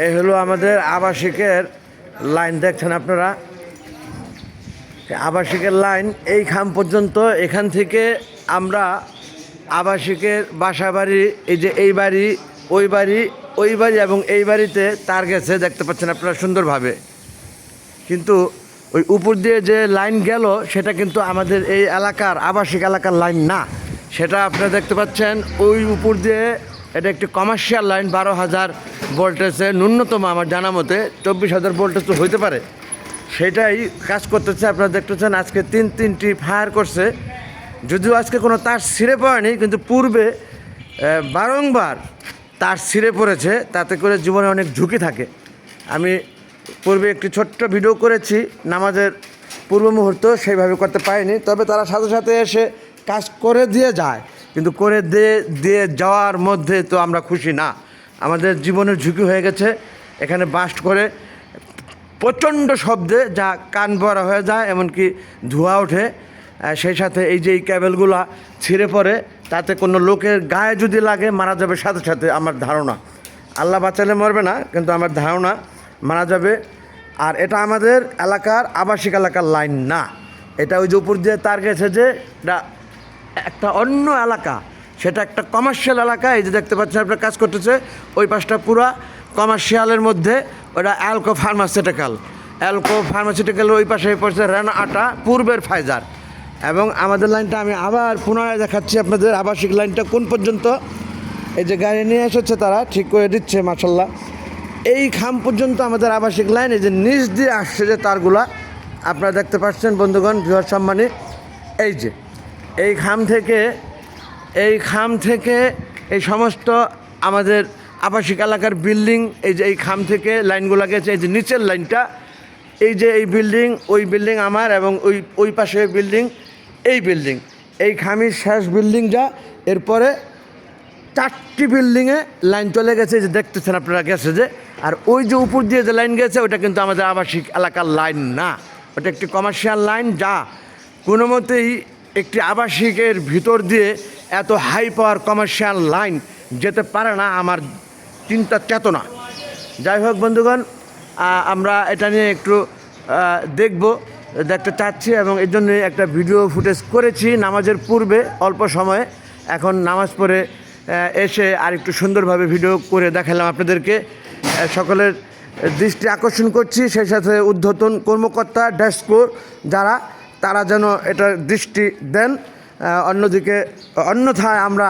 এই হলো আমাদের আবাসিকের লাইন, দেখছেন আপনারা আবাসিকের লাইন এই খাম পর্যন্ত। এখান থেকে আমরা আবাসিকের বাসা বাড়ি, এই যে এই বাড়ি, ওই বাড়ি, ওই বাড়ি এবং এই বাড়িতে তার গেছে, দেখতে পাচ্ছেন আপনারা সুন্দরভাবে। কিন্তু ওই উপর দিয়ে যে লাইন গেল সেটা কিন্তু আমাদের এই এলাকার আবাসিক এলাকার লাইন না, সেটা আপনারা দেখতে পাচ্ছেন ওই উপর দিয়ে। এটা একটি কমার্শিয়াল লাইন, 12,000 ভোল্টেজে ন্যূনতম, আমার জানা মতে 24,000 ভোল্টেজ তো হইতে পারে, সেটাই কাজ করতেছে। আপনারা দেখতেছেন আজকে তিনটি ফায়ার করছে, যদিও আজকে কোনো তার ছিঁড়ে পড়েনি, কিন্তু পূর্বে বারংবার তার ছিঁড়ে পড়েছে, তাতে করে জীবনে অনেক ঝুঁকি থাকে। আমি পূর্বে একটি ছোট্ট ভিডিও করেছি নামাজের পূর্ব মুহূর্ত, সেইভাবে করতে পারিনি, তবে তারা সাথে সাথে এসে কাজ করে দিয়ে যায়, কিন্তু করে দিয়ে যাওয়ার মধ্যে তো আমরা খুশি না। আমাদের জীবনের ঝুঁকি হয়ে গেছে। এখানে বাস্ট করে প্রচণ্ড শব্দে যা কান ভরা হয়ে যায়, এমনকি ধোঁয়া ওঠে, সেই সাথে এই যে এই ক্যাবেলগুলা ছিঁড়ে পড়ে, তাতে কোনো লোকের গায়ে যদি লাগে মারা যাবে সাথে সাথে, আমার ধারণা। আল্লাহ বাঁচালে মরবে না, কিন্তু আমার ধারণা মারা যাবে। আর এটা আমাদের এলাকার আবাসিক এলাকার লাইন না, এটা ওই যে উপর দিয়ে তার গেছে, যে এটা একটা অন্য এলাকা, সেটা একটা কমার্শিয়াল এলাকা। এই যে দেখতে পাচ্ছেন আপনার কাজ করতেছে, ওই পাশটা পুরা কমার্শিয়ালের মধ্যে, ওটা অ্যালকো ফার্মাসিউটিক্যাল, ওই পাশে পড়ছে রানা আটা, পূর্বের ফাইজার। এবং আমাদের লাইনটা আমি আবার পুনরায় দেখাচ্ছি আপনাদের, আবাসিক লাইনটা কোন পর্যন্ত। এই যে গাড়ি নিয়ে এসেছে, তারা ঠিক করে দিচ্ছে মাশাল্লাহ। এই খাম পর্যন্ত আমাদের আবাসিক লাইন, এই যে নিচ দিয়ে আসছে যে তারগুলা আপনারা দেখতে পাচ্ছেন বন্ধুগণ, বৃহৎ সম্মানী। এই যে এই খাম থেকে এই সমস্ত আমাদের আবাসিক এলাকার বিল্ডিং, এই যে এই খাম থেকে লাইনগুলো গেছে। এই যে নিচের লাইনটা, এই যে এই বিল্ডিং, ওই বিল্ডিং আমার, এবং ওই পাশে বিল্ডিং, এই বিল্ডিং, এই খামির শেষ বিল্ডিং যা, এরপরে 4টি বিল্ডিংয়ে লাইন চলে গেছে, যে দেখতেছেন আপনারা গেছে যে। আর ওই যে উপর দিয়ে যে লাইন গেছে, ওটা কিন্তু আমাদের আবাসিক এলাকার লাইন না, ওটা একটি কমার্শিয়াল লাইন, যা কোনো মতেই একটি আবাসিকের ভিতর দিয়ে এত হাই পাওয়ার কমার্শিয়াল লাইন যেতে পারে না, আমার চিন্তা চেতনা। যাই হোক বন্ধুগণ, আমরা এটা নিয়ে একটু দেখতে চাচ্ছি, এবং এই জন্যই একটা ভিডিও ফুটেজ করেছি নামাজের পূর্বে অল্প সময়ে। এখন নামাজ পড়ে এসে আর একটু সুন্দরভাবে ভিডিও করে দেখালাম আপনাদেরকে। সকলের দৃষ্টি আকর্ষণ করছি, সেই সাথে ঊর্ধ্বতন কর্মকর্তা ডেস্কো যারা, তারা যেন এটার দৃষ্টি দেন। অন্যথায় আমরা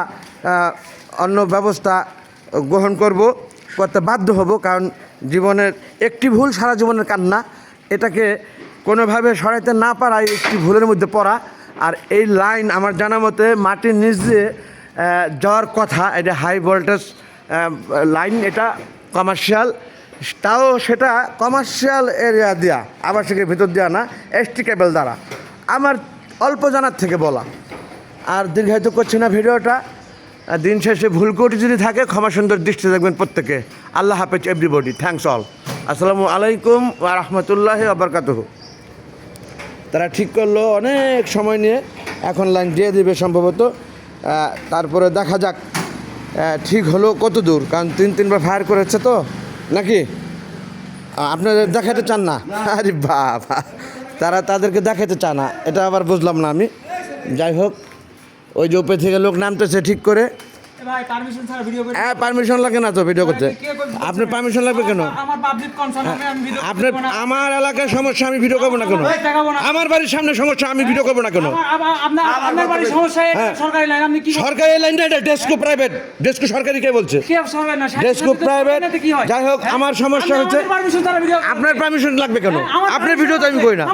অন্য ব্যবস্থা গ্রহণ করতে বাধ্য হব, কারণ জীবনের একটি ভুল সারা জীবনের কান্না, এটাকে কোনোভাবে সরাইতে না পারাই একটি ভুলের মধ্যে পড়া। আর এই লাইন আমার জানা মতে মাটির নিচ দিয়ে যাওয়ার কথা, এটা হাই ভোল্টেজ লাইন, এটা কমার্শিয়াল, তাও সেটা কমার্শিয়াল এরিয়া দেওয়া, আবাসিকের ভিতর দেওয়া না, এসটি কেবল দ্বারা। আমার অল্প জানার থেকে বলা, আর দীর্ঘায়িত করছি না ভিডিওটা। দিন শেষে ভুল ত্রুটি যদি থাকে ক্ষমা সুন্দর দৃষ্টি দেখবেন প্রত্যেকে। আল্লাহ হাফেজ এভরিবডি, থ্যাংকস অল, আসসালামু আলাইকুম ওয়া রাহমাতুল্লাহি ওয়া বারাকাতুহু। তারা ঠিক করলো অনেক সময় নিয়ে, এখন লাইন দিয়ে দেবে সম্ভবত, তারপরে দেখা যাক ঠিক হলো কত দূর, কারণ 3বার ফায়ার করেছে তো নাকি। আপনাদের দেখাতে চান না? আরে বাবা, তারা তাদেরকে দেখাতে চায় না, এটা আবার বুঝলাম না আমি। যাই হোক, ওই যে উপরে থেকে লোক নামতেছে ঠিক করে। হ্যাঁ, পারমিশন লাগে না তো ভিডিও করতে। আপনার পারমিশন লাগবে কেন? আপনার আমার এলাকার সমস্যা আমি ভিডিও করবো না কেন? আমার বাড়ির সামনে সমস্যা আমি ভিডিও করবো না কেন? সরকারি লাইনটা, এটা ডেস্কো প্রাইভেট, ডেস্কো সরকারি কে বলছে? ডেস্কো প্রাইভেট। যাই হোক, আমার সমস্যা হচ্ছে, আপনার পারমিশন লাগবে কেন? আপনার ভিডিও তো আমি করি না,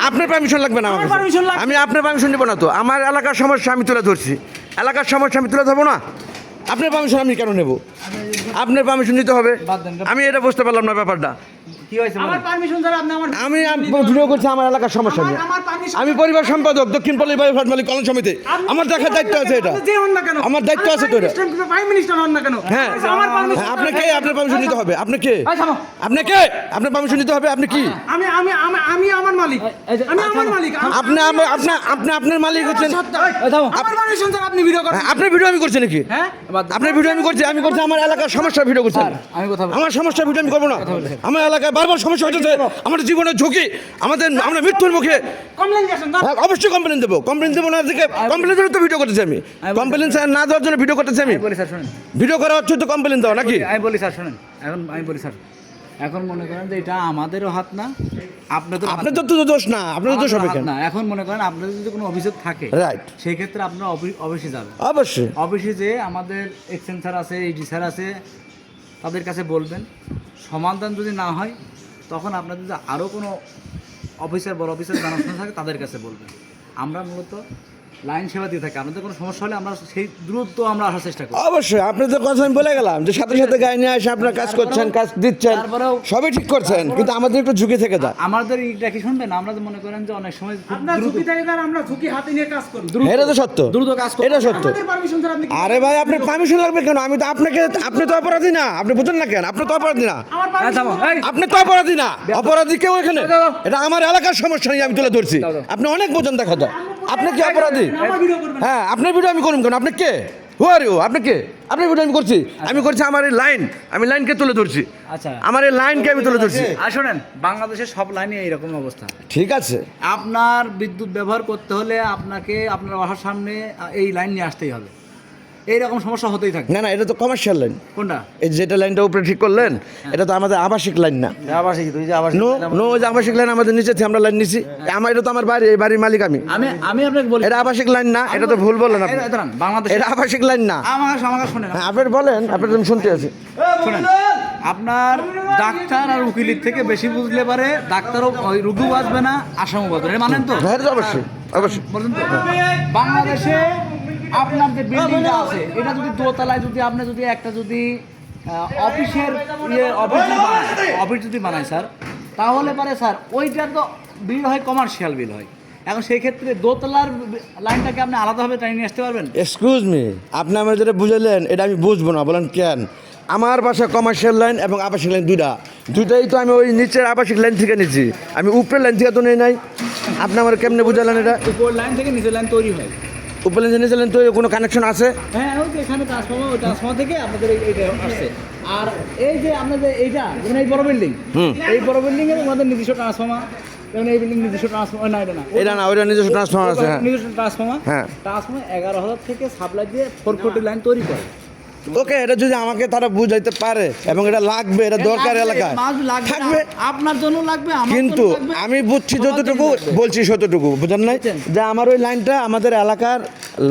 আপনার পারমিশন লাগবে না আমাকে, আমি আপনার পারমিশন নেবো না তো। আমার এলাকার সমস্যা আমি তুলে ধরছি, এলাকার সমস্যা আমি তুলে ধরবো না, আপনার পারমিশন আমি কেন নেব? আপনার পারমিশন নিতে হবে, আমি এটা বুঝতে পারলাম না ব্যাপারটা। কি হয়েছে আমার পারমিশন ছাড়া আপনি আমার আমি ভিডিও করছি আমার এলাকার সমস্যা নিয়ে। আমার permission- আমি পরিবার সম্পাদক দক্ষিণ পল্লী বায়ু ফ্ল্যাট মালিক কল্যাণ সমিতি। আমার দেখার দায়িত্ব আছে এটা। আপনি যে হন না কেন, আমার দায়িত্ব আছে তো এটা। প্রাইম মিনিস্টার হন না কেন, হ্যাঁ আমার পারমিশন। হ্যাঁ, আপনি কে? আপনার পারমিশন নিতে হবে। আপনি কে? এই থামো। আপনি কে? আপনার পারমিশন নিতে হবে। আপনি কি? আমি আমি আমি আমি আমার মালিক, এই যে- আমি আমার মালিক। আপনি আপনার মালিক হচ্ছেন। এই থামো। আমার পারমিশন ছাড়া আপনি ভিডিও করেন? হ্যাঁ, আপনার ভিডিও আমি করছি নাকি? হ্যাঁ, আপনার ভিডিও আমি করছি আমার এলাকার সমস্যার ভিডিও করছি। স্যার, আমি কথা বলছি। আমার সমস্যার ভিডিও আমি করবো না। আমার এলাকায় বারবার সমস্যা হচ্ছে, আমাদের জীবনের ঝুঁকি, আমরা মৃত্যুর মুখে। কমপ্লেন গেছেন না? হ্যাঁ, অবশ্যই কমপ্লেন দেবো। কমপ্লেন দেবো না দেখে কমপ্লেন দেবো তো ভিডিও করতেছি আমি। কমপ্লেন না দেওয়ার জন্য ভিডিও করতেছি আমি। বলি স্যার শুনেন, ভিডিও করা হচ্ছে তো কমপ্লেন দেওয়া নাকি? আমি বলি স্যার শুনেন, আমি বলি স্যার, এখন মনে করেন যে এটা আমাদেরও হাত না, আপনাদের আপনার তো দোষ না, আপনার দোষ হবে কেন? না। এখন মনে করেন আপনাদের যদি কোনো অভিযোগ থাকে, রাইট, সেই ক্ষেত্রে আপনারা অফিসে যাবেন। অবশ্যই। অফিসে যে আমাদের এক্সচেঞ্জ স্যার আছে, এইডি স্যার আছে, তাদের কাছে বলবেন। সমাধান যদি না হয় তখন আপনাদের যদি আরও কোনো বড় অফিসার জানাশোনা থাকে তাদের কাছে বলবেন। আমরা মূলত লাইন সেবা দিয়ে থাকি। আপনাদের কোনো সমস্যা হলে আমরা সেই দ্রুত আমরা আসার চেষ্টা করি। অবশ্যই আপনাদের কথা আমি বলে গেলাম যে সাথে সাথে গায়ে নিয়ে এসে আপনারা কাজ করছেন, কাজ দিচ্ছেন, তারপরেও সবই ঠিক করছেন, কিন্তু আমাদের একটু ঝুঁকি থেকে যায়। আমাদের এইটা কি শুনবেন? আমরা তো মনে করেন যে অনেক সময় খুব আপনার ঝুঁকি থাকে আর আমরা ঝুঁকি হাতে নিয়ে কাজ করি। এটা তো সত্য, দ্রুত কাজ করতে এটা সত্য। আমাদের পারমিশন ছাড়া আপনি কি- আরে ভাই, আপনার পারমিশন লাগবে কেন? আমি তো আপনি তো অপরাধী না। আপনি বুঝেন না কেন? আপনি তো অপরাধী না। আমার হ্যাঁ, পারমিশন থামো। এই, আপনি তো অপরাধী না। অপরাধী কেউ এখানে? দাও। এটা আমার এলাকার সমস্যা নিয়ে আমি তুলে ধরছি। আপনি অনেক বোঝেন দেখা যায়। আপনি কি অপরাধী? আমার ভিডিও করবেন? হ্যাঁ, আপনার ভিডিও আমি করুন কেন? আপনি কে? হু আর ইউ? আপনি কে? আপনার ভিডিও আমি করছি আমার এই লাইন, আমি লাইনকে তুলে ধরছি। আচ্ছা, আমার এই লাইনকে আমি তুলে ধরছি। আর শোনেন, বাংলাদেশের সব লাইনে এইরকম অবস্থা। ঠিক আছে, আপনার বিদ্যুৎ ব্যবহার করতে হলে আপনাকে আপনার বাসার সামনে এই লাইন নিয়ে আসতেই হবে। এইরকম সমস্যা হতেই থাকে। না না, এটা তো কমার্শিয়াল লাইন। কোনটা? এই যেটা লাইনটা উপরে ঠিক করলেন, এটা তো আমাদের আবাসিক লাইন না। আবাসিক, তুই যে আবাসিক। নো নো, ওই যে আবাসিক লাইন আমাদের নিচে থেকে আমরা লাইন নিছি। এটা তো আমার বাড়ি, এই বাড়ির মালিক আমি। আমি আপনাকে বলি, এটা আবাসিক লাইন না, এটা তো ভুল বললেন আপনি। দাঁড়ান, বাংলাদেশ এটা আবাসিক লাইন না। আমাকে শোনেন, হ্যাঁ, আপনি বলেন, আপনি তো শুনতে আছি। শোনেন, আপনার ডাক্তার আর উকিলের থেকে বেশি বুঝলে পারে ডাক্তারও ওই রুগী বাঁচবে না, আসামও বাঁচবে না। এটা মানেন তো? হ্যাঁ, এটা তো অবশ্যই অবশ্যই। বলছেন তো? বাংলাদেশে আপনার যে বিল্ডিংটা আছে, এটা যদি দোতলায় যদি আপনি যদি একটা যদি অফিসের অফিস যদি বানায় স্যার, তাহলে পারে স্যার ওইটার তো বিল হয়, কমার্শিয়াল বিল হয়। এখন সেই ক্ষেত্রে দোতলার লাইনটাকে আপনি আলাদাভাবে টাইনে নিয়ে আসতে পারবেন? এক্সকিউজ মি, আপনি আমার যেটা বুঝালেন এটা আমি বুঝবো না। বলেন কেন? আমার বাসা কমার্শিয়াল লাইন এবং আবাসিক লাইন দুইটাই তো আমি ওই নিচের আবাসিক লাইন থেকে নিচ্ছি, আমি উপরের লাইন থেকে তো নেই নাই। আপনি আমার কেমনে বুঝালেন এটা? উপর লাইন থেকে নিচের লাইন তৈরি হয়। উপরের লাইন নিচের লাইন তো কোনো কানেকশন আছে? হ্যাঁ, ওই যে এখানে ট্রান্সফর্মার, ওই ট্রান্সফর্মার থেকে আপনাদের এইটা আসছে। আর এই যে আপনাদের এইটা, যেমন এই বড় বিল্ডিং, এই বড় বিল্ডিং এর আমাদের নিজস্ব ট্রান্সফর্মার, যেমন এই বিল্ডিং নিজস্ব ট্রান্সফর্মার, না এটা না, এটা না, ওইটা নিজস্ব ট্রান্সফর্মার আছে। হ্যাঁ নিজস্ব ট্রান্সফর্মার। হ্যাঁ, ট্রান্সফর্মার 11,000 থেকে সাপ্লাই দিয়ে 440 লাইন তৈরি করে। ওকে, এটা যদি আমাকে তারা বুঝাইতে পারে এবং এটা লাগবে, এটা দরকার এলাকায় থাকবে, আপনার জন্য লাগবে, আমার কিন্তু জন্য লাগবে, আমি বুঝছি সবার জন্য যতটুকু, লাগবে। বলছি ততটুকু, বুঝেন নাই যে আমার ওই লাইনটা আমাদের এলাকার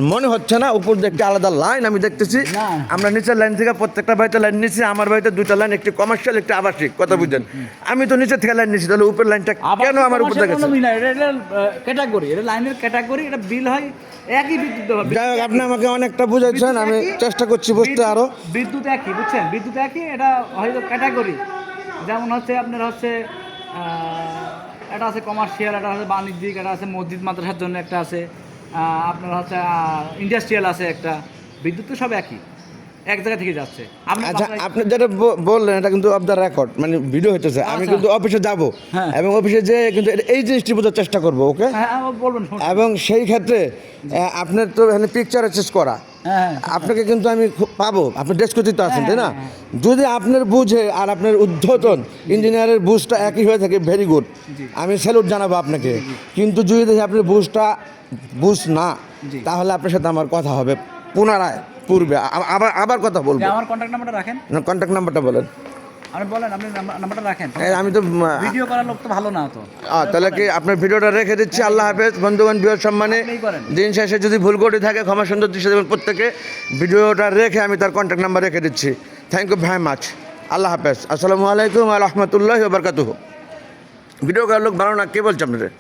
মনে হচ্ছে না। উপর দিয়ে একটা আলাদা লাইন আমি দেখতেছি। না। আমরা নিচের লাইন থেকে প্রত্যেকটা বাড়িতে লাইন নিচ্ছি। আমার বাড়িতে দুইটা লাইন, একটি কমার্শিয়াল, একটি আবাসিক। কথা বুঝছেন? আমি তো নিচের থেকে লাইন নিচ্ছি, তাহলে উপর লাইনটা কেন আমার উপর থেকে? এটা ক্যাটাগরি, এটা লাইনের ক্যাটাগরি, এটা বিল হয় একই বিদ্যুৎ ব্যবহার। যাই হোক, আপনি আমাকে অনেকটা বুঝাইছেন, আমি চেষ্টা করছি বুঝতে আরো। বিদ্যুৎ একই, বুঝছেন? বিদ্যুৎ একই, এটা হয়তো ক্যাটাগরি। যেমন হচ্ছে আপনার হচ্ছে এটা আছে কমার্শিয়াল, এটা আছে বাণিজ্যিক, এটা আছে মসজিদ মাদ্রাসার জন্য একটা আছে, আপনার হচ্ছে ইন্ডাস্ট্রিয়াল আছে একটা। বিদ্যুৎ তো সব একই, এক জায়গা থেকে যাচ্ছে। আচ্ছা, আপনি যেটা বললেন এটা কিন্তু অফ দ্য রেকর্ড, মানে ভিডিও হইতেছে। আমি কিন্তু অফিসে যাব এবং অফিসে যেয়ে কিন্তু এই জিনিসটি বোঝার চেষ্টা করবো। ওকে, বলবেন। এবং সেই ক্ষেত্রে আপনার তো এখানে পিকচার অ্যাক্সেস করা, আপনাকে কিন্তু আমি পাবো। আপনি ডেস্কতে তো আছেন, তাই না? যদি আপনার বুঝে আর আপনার উদ্ধতন ইঞ্জিনিয়ারের বুঝটা একই হয়ে থাকে, ভেরি গুড, আমি স্যালুট জানাবো আপনাকে। কিন্তু যদি দেখি আপনার বুঝ না, তাহলে আপনার সাথে আমার কথা হবে পুনরায়, পূর্বে আবার কথা বলবো। আমার কন্ট্যাক্ট নাম্বারটা রাখেন। কন্ট্যাক্ট নাম্বারটা বলেন। আপনি বলেন, আপনি নাম্বারটা রাখেন। আমি তো ভিডিও করার লোক তো ভালো না তো। তাহলে কি আপনার ভিডিওটা রেখে দিচ্ছি। আল্লাহ হাফেজ বন্ধুগণ, বিয়ের সম্মানে। দিন শেষে যদি ভুল করে থাকে ক্ষমা সুন্দর দৃষ্টি দেবেন প্রত্যেকে। ভিডিওটা রেখে আমি তার কন্ট্যাক্ট নাম্বার রেখে দিচ্ছি। Thank you very much. আল্লাহ হাফেজ। আসসালামু আলাইকুম ওয়া রাহমাতুল্লাহি ওয়া বারাকাতুহু। ভিডিও করার লোক ভালো না, কে বলছে আপনাদের?